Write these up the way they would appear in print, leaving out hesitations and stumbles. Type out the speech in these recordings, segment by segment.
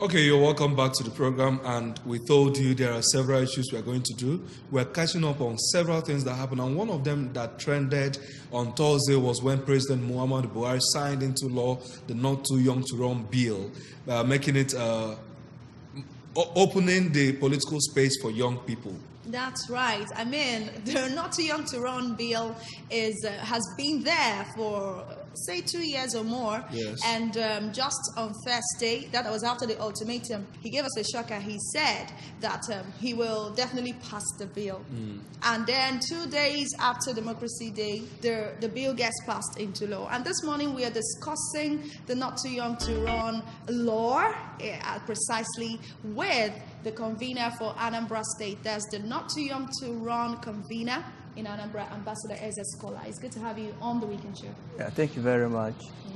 Okay, you're welcome back to the program, and we told you there are several issues we are going to do. We're catching up on several things that happened, and one of them that trended on Thursday was when President Muhammadu Buhari signed into law the Not Too Young to Run bill, making it opening the political space for young people. That's right. I mean, the Not Too Young to Run bill has been there for, say, 2 years or more. Yes. And just on Thursday, that was after the ultimatum, he gave us a shocker. He said that he will definitely pass the bill. And then 2 days after Democracy Day, the bill gets passed into law. And this morning we are discussing the Not Too Young to Run law precisely with the convener for Anambra State. There's the Not Too Young to Run convener in Anambra, Ambassador Eze Scholar. It's good to have you on the Weekend Show. Yeah, thank you very much.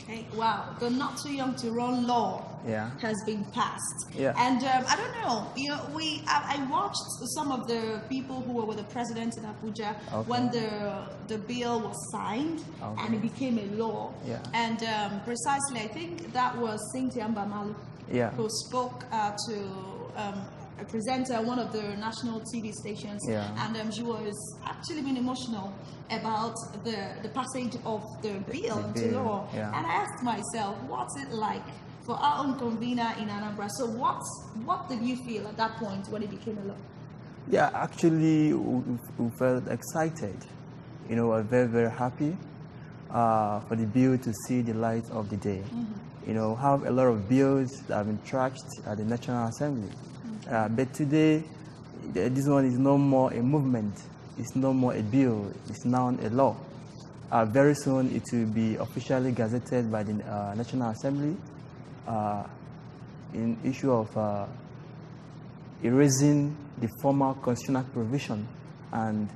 Okay, wow. The Not Too Young to Run law has been passed. Yeah. And I don't know, I watched some of the people who were with the president in Abuja when the bill was signed and it became a law. Yeah. And precisely, I think that was Cynthia Mbamalu who spoke to a presenter, one of the national TV stations, and she was actually being emotional about the passage of the bill into law. Yeah. And I asked myself, what's it like for our own convener in Anambra? So what did you feel at that point when it became a law? Yeah, actually, we felt excited. We're very, very happy for the bill to see the light of the day. Have a lot of bills that have been trashed at the National Assembly. But today, this one is no more a movement. It's no more a bill. It's now a law. Very soon, it will be officially gazetted by the National Assembly in issue of erasing the former constitutional provision and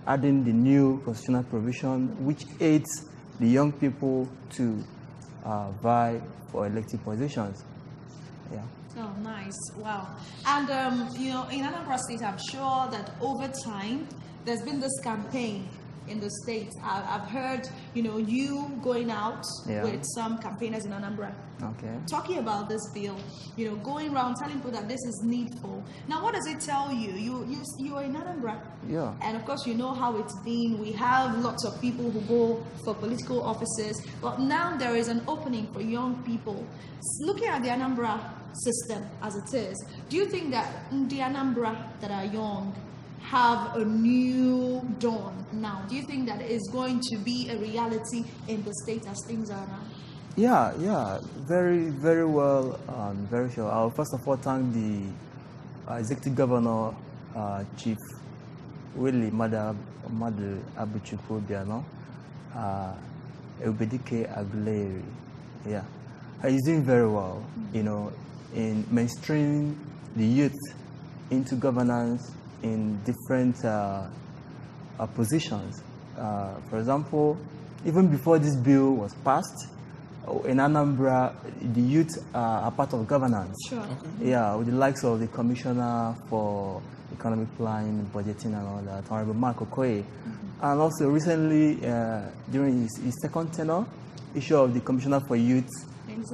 adding the new constitutional provision which aids the young people to vie for elective positions. Yeah. Oh, nice. Wow. And, in Anambra State, I'm sure that over time, there's been this campaign in the state. I've heard, you going out with some campaigners in Anambra. Okay. Talking about this bill, going around telling people that this is needful. Now, what does it tell you? You are in Anambra. Yeah. And of course, you know how it's been. We have lots of people who go for political offices. But now there is an opening for young people. Looking at the Anambra system as it is, do you think that the Anambra that are young have a new dawn now? Do you think that is going to be a reality in the state as things are now? Yeah, very, very well, very sure. I'll first of all thank the Executive Governor, Chief Willie Madu Abuchukwu Biano, Ubedike Aguleri. Yeah, he's doing very well, in mainstreaming the youth into governance in different positions. For example, even before this bill was passed, in Anambra, the youth are part of governance. Sure. Okay. Yeah, with the likes of the Commissioner for Economic Planning, Budgeting and all that, Honorable Mark Okoye. And also recently, during his second tenure, issue of the Commissioner for Youth and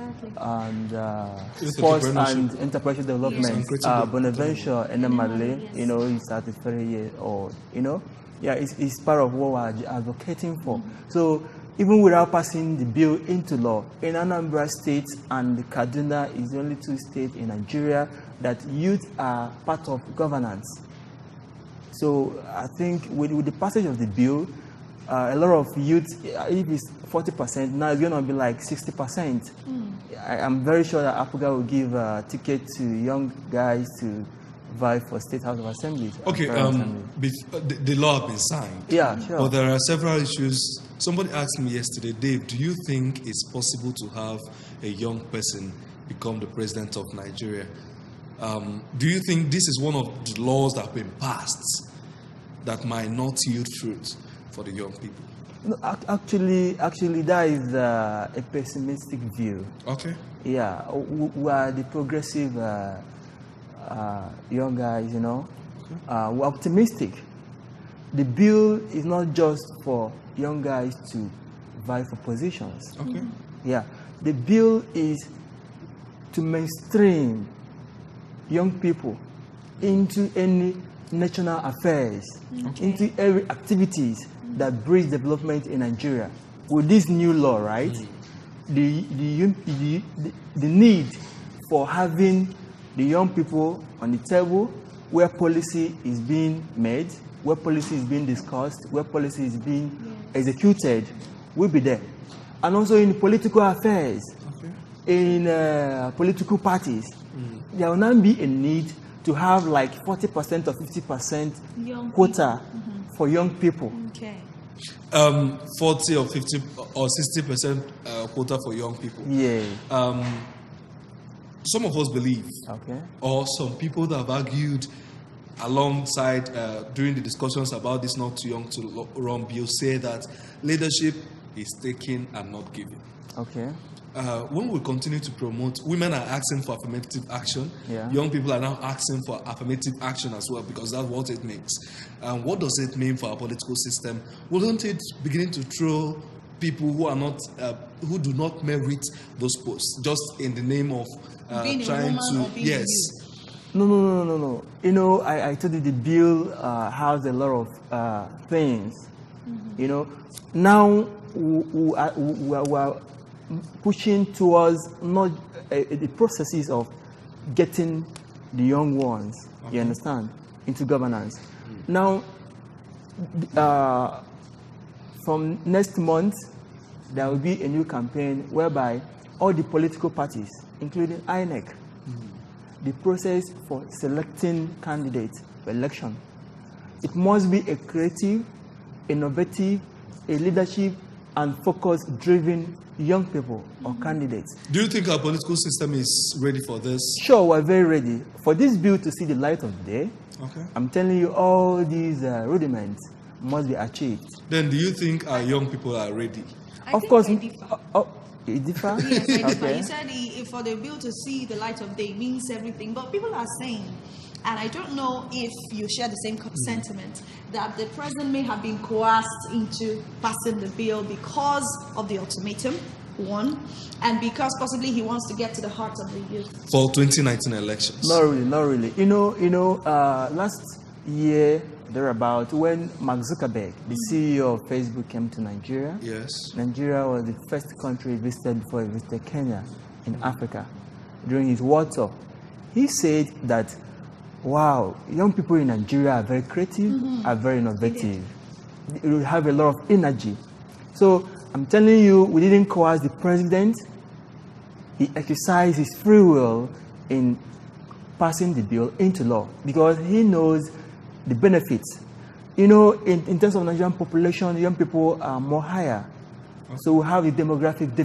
Sports and Entrepreneurship Development, Bonaventure Enemale, he's at 30 years old, it's part of what we're advocating for. So even without passing the bill into law, in Anambra State and Kaduna is the only two states in Nigeria that youth are part of governance. So I think with the passage of the bill, a lot of youth, if it's 40%, now it's going to be like 60%. I'm very sure that Apuga will give a ticket to young guys to vie for State House of Assembly. Okay, the law has been signed. Yeah, sure. But there are several issues. Somebody asked me yesterday, Dave, do you think it's possible to have a young person become the president of Nigeria? Do you think this is one of the laws that have been passed that might not yield fruit for the young people? No, actually, that is a pessimistic view. Okay. Yeah, we are the progressive young guys, we're optimistic. The bill is not just for young guys to vie for positions. Okay. Yeah, the bill is to mainstream young people into any national affairs, into every activities that brings development in Nigeria. With this new law, right, the need for having the young people on the table where policy is being made, where policy is being discussed, where policy is being executed, will be there. And also in political affairs, in political parties, there will now be a need to have like 40% or 50% quota for young people. Okay. 40 or 50 or 60% quota for young people. Yeah. Some of us believe, or some people that have argued alongside during the discussions about this not too young to run bill say that leadership is taking and not giving. Okay. When we continue to promote, women are asking for affirmative action. Young people are now asking for affirmative action as well, because that's what it makes. What does it mean for our political system? Wouldn't it begin to throw people who are not, who do not merit those posts, just in the name of trying to? Yes. No. You know, I told you the bill has a lot of things. You know, now we are pushing towards not the processes of getting the young ones, you understand, into governance. Now, from next month, there will be a new campaign whereby all the political parties, including INEC, the process for selecting candidates for election, it must be a creative, innovative, a leadership and focus-driven young people or candidates. Do you think our political system is ready for this? Sure, we're very ready. For this bill to see the light of the day, I'm telling you, all these rudiments must be achieved. Then do you think our young people are ready? Of course. It differs? Yes, I differ. You said for the bill to see the light of day means everything, but people are saying, and I don't know if you share the same sentiment, that the president may have been coerced into passing the bill because of the ultimatum, one, and because possibly he wants to get to the heart of the youth. For 2019 elections? Not really. You know, last year, thereabout, when Mark Zuckerberg, the CEO of Facebook, came to Nigeria, Nigeria was the first country he visited before he visited Kenya in Africa during his world tour. He said that, wow, young people in Nigeria are very creative, are very innovative. They have a lot of energy. So I'm telling you, we didn't coerce the president. He exercised his free will in passing the bill into law because he knows the benefits. You know, in terms of Nigerian population, young people are more higher. So we have the demographic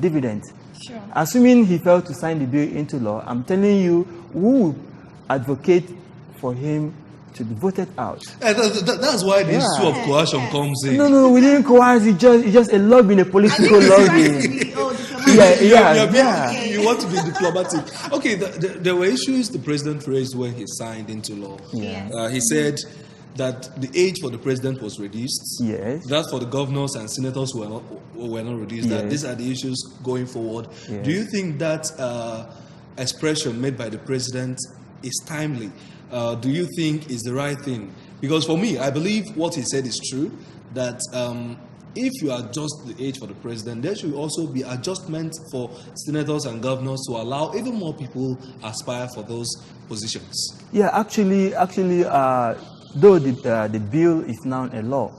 dividend. Sure. Assuming he failed to sign the bill into law, I'm telling you, we will advocate for him to be voted out. That's why the issue of coercion comes in. No, we didn't coerce. It's just a lobby, a political lobby. You want to be diplomatic. Okay, there were issues the president raised when he signed into law. He said that the age for the president was reduced. Yes. That for the governors and senators were not reduced. That these are the issues going forward. Do you think that expression made by the president is timely? Do you think is the right thing? Because for me, I believe what he said is true, that if you adjust the age for the president, there should also be adjustments for senators and governors to allow even more people aspire for those positions. Yeah, actually, though the bill is now a law,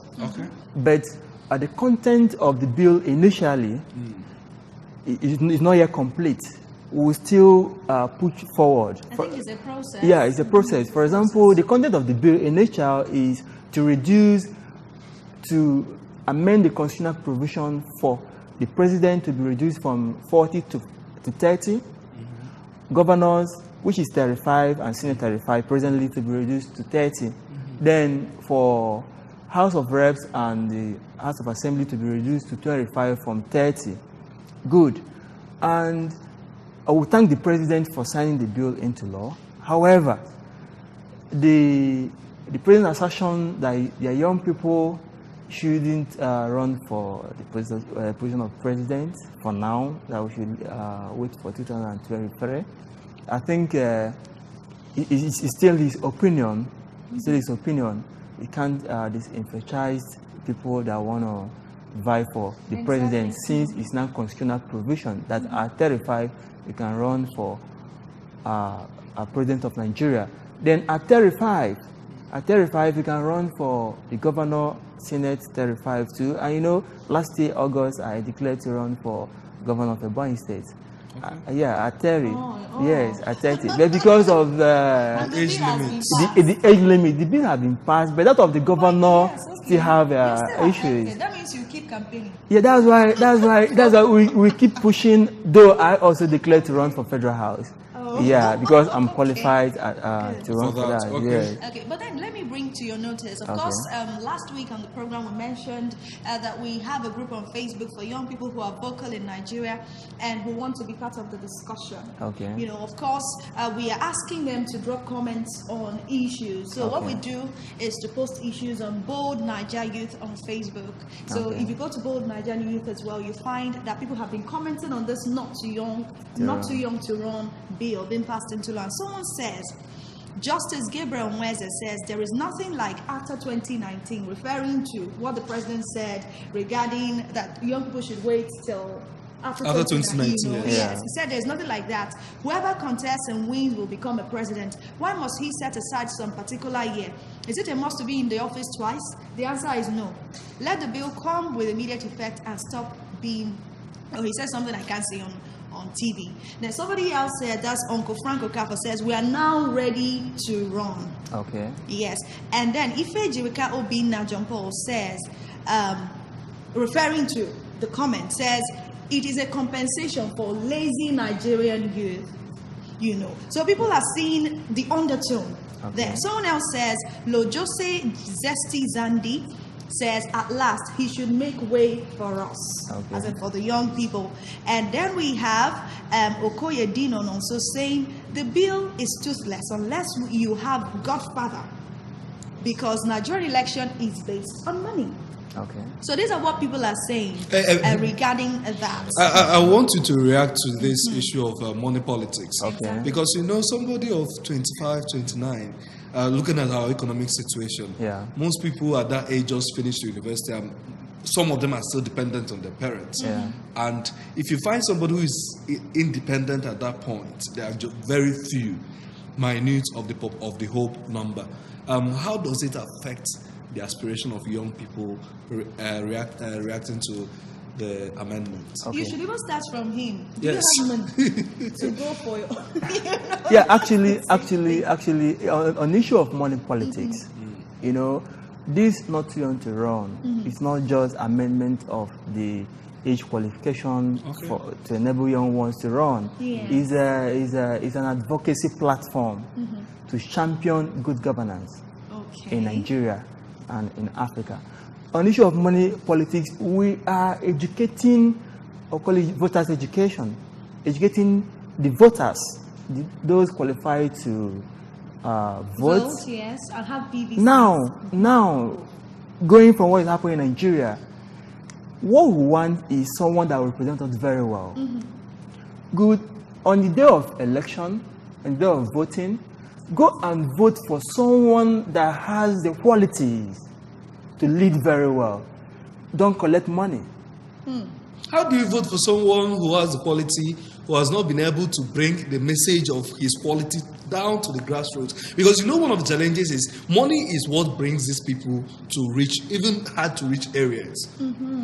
but the content of the bill initially is not yet complete. We still push forward. I think it's a process. Yeah, it's a process. For example, the content of the bill initial is to amend the constitutional provision for the president to be reduced from 40 to 30, governors, which is 35, and Senate 35, presently to be reduced to 30. Then for House of Reps and the House of Assembly to be reduced to 25 from 30. Good. And I will thank the president for signing the bill into law. However, the president's assertion that the young people shouldn't run for the position of president for now, that we should wait for 2023. I think it's still his opinion. Still his opinion. We can't disenfranchise people that want to vie for the president, since it's not constitutional provision that at 35 you can run for a president of Nigeria. Then at 35 you can run for the governor, Senate 35 too. And you know, last year August I declared to run for governor of Ebonyi State. Okay. Yeah, at 30. Yes, at 30. But because of the age limit, the age limit, the bill has been passed, but that of the governor still have issues. That means you keep campaigning. Yeah, that's why we keep pushing. Though I also declared to run for federal house. Yeah, because I'm qualified to run for that. Okay. Yes. Okay, but then let me bring to your notice. Of course, last week on the program we mentioned that we have a group on Facebook for young people who are vocal in Nigeria and who want to be part of the discussion. Okay. You know, of course, we are asking them to drop comments on issues. So what we do is to post issues on Bold Niger Youth on Facebook. So if you go to Bold Niger Youth as well, you find that people have been commenting on this not too young to run bill being passed into law. And someone says, Justice Gabriel Mweze says there is nothing like after 2019, referring to what the president said regarding that young people should wait till after 2019. You know? Yes, he said there's nothing like that. Whoever contests and wins will become a president. Why must he set aside some particular year? Is it a must to be in the office twice? The answer is no. Let the bill come with immediate effect and stop being. Oh, he said something I can't say on TV. Then somebody else said, that's Uncle Frank Okafor, says we are now ready to run. Okay. Yes. And then Ife Jiwika Obinna John Paul says, referring to the comment, says it is a compensation for lazy Nigerian youth. You know. So people are seeing the undertone there. Someone else says, Lojose Zesty Zandi says at last he should make way for us, as in for the young people. And then we have Okoye Dinon also saying the bill is toothless unless you have Godfather, because Nigerian election is based on money. Okay. So these are what people are saying regarding that. I want you to react to this issue of money politics. Okay. Because you know, somebody of 25, 29, looking at our economic situation, most people at that age just finished university, and some of them are still dependent on their parents. And if you find somebody who is independent at that point, there are just very few, minute of the whole number. How does it affect the aspiration of young people reacting to the amendment? You should even start from him. Yes. To go for your Yeah, actually, on the issue of money politics, you know, this not too young to run. It's not just amendment of the age qualification to enable young ones to run. It's an advocacy platform to champion good governance in Nigeria and in Africa. On the issue of money politics, we are educating, or call it voters education, educating the voters, those qualified to vote. Yes, and have PVC. Now, going from what is happening in Nigeria, what we want is someone that will represent us very well. Good. On the day of election, on the day of voting, go and vote for someone that has the qualities to lead very well. Don't collect money. How do you vote for someone who has the quality, who has not been able to bring the message of his quality down to the grassroots? Because you know, one of the challenges is money is what brings these people to reach, even hard to reach areas.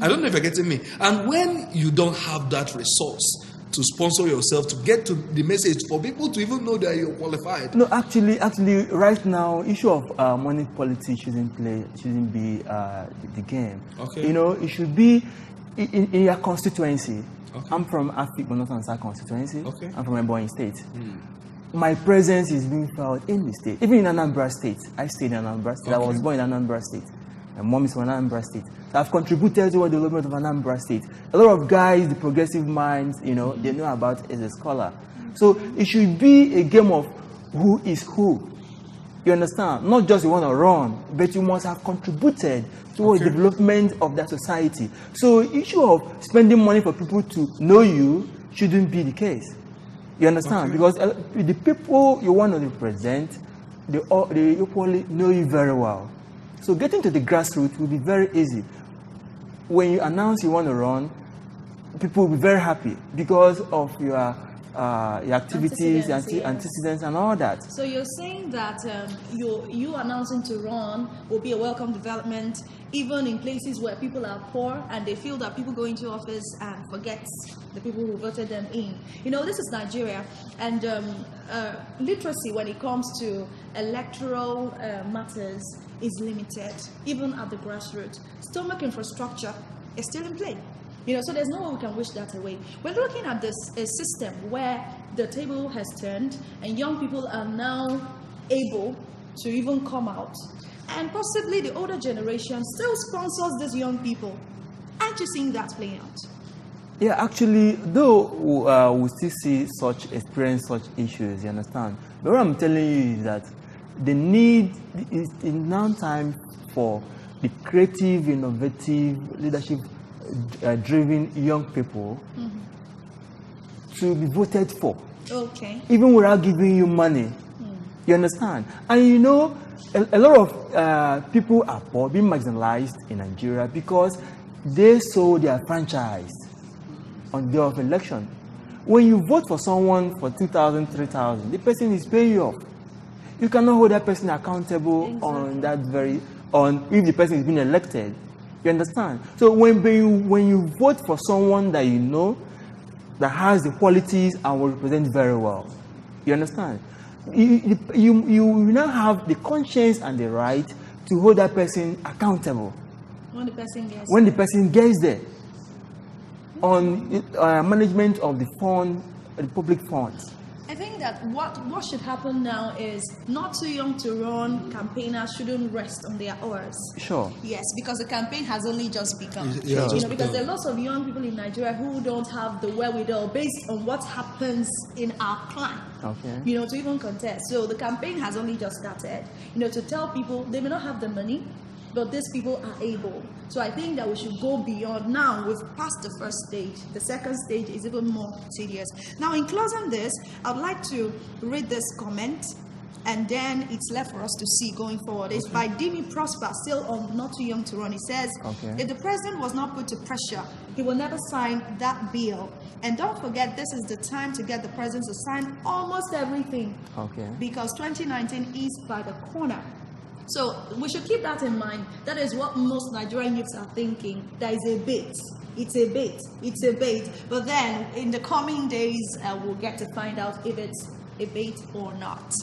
I don't know if you're getting me. And when you don't have that resource to sponsor yourself, to get to the message for people to even know that you're qualified. No, actually, right now, issue of money politics shouldn't be the game. Okay. You know, it should be in your constituency. Okay. I'm from Afik, but not on South constituency. Okay. I'm from Ebonyi State. My presence is being felt in the state, even in Anambra State. I stayed in Anambra State. I was born in Anambra State. My mom is from Anambra State. So I've contributed to the development of Anambra State. A lot of guys, the progressive minds, you know, they know about as a scholar. So it should be a game of who is who. You understand? Not just you want to run, but you must have contributed towards the development of that society. So issue of spending money for people to know you shouldn't be the case. You understand? Because the people you want to represent, they equally know you very well. So getting to the grassroots will be very easy. When you announce you want to run, people will be very happy because of your activities, antecedents, and all that. So you're saying that you announcing to run will be a welcome development, even in places where people are poor and they feel that people go into office and forget the people who voted them in. You know, this is Nigeria, and literacy when it comes to electoral matters is limited, even at the grassroots. Stomach infrastructure is still in play. You know, so there's no way we can wish that away. We're looking at this a system where the table has turned and young people are now able to even come out. And possibly the older generation still sponsors these young people. Aren't you seeing that playing out? Yeah, actually, though we still see experience such issues, you understand? But what I'm telling you is that the need is in now time for the creative, innovative, leadership driven young people to be voted for. Okay. Even without giving you money. You understand? And you know, a lot of people are poor, being marginalized in Nigeria because they sold their franchise on the day of election. When you vote for someone for 2,000, 3,000, the person is paying you off. You cannot hold that person accountable on that if the person is being elected. You understand? So when you vote for someone that you know that has the qualities and will represent very well, you understand? You now have the conscience and the right to hold that person accountable when the person gets there on management of the public funds. I think that what should happen now is not too young to run. Campaigners shouldn't rest on their oars. Sure. Yes, because the campaign has only just begun. Yeah, because there are lots of young people in Nigeria who don't have the wherewithal based on what happens in our clan. Okay. You know, to even contest. So the campaign has only just started. You know, to tell people they may not have the money, but these people are able. So I think that we should go beyond. Now we've passed the first stage. The second stage is even more tedious. Now in closing this, I'd like to read this comment, and then it's left for us to see going forward. It's by Dimi Prosper, still on Not Too Young to Run. He says, if the president was not put to pressure, he will never sign that bill. And don't forget, this is the time to get the president to sign almost everything. Because 2019 is by the corner. So we should keep that in mind. That is what most Nigerian youths are thinking. There is a bait. It's a bait. It's a bait. But then in the coming days, we'll get to find out if it's a bait or not.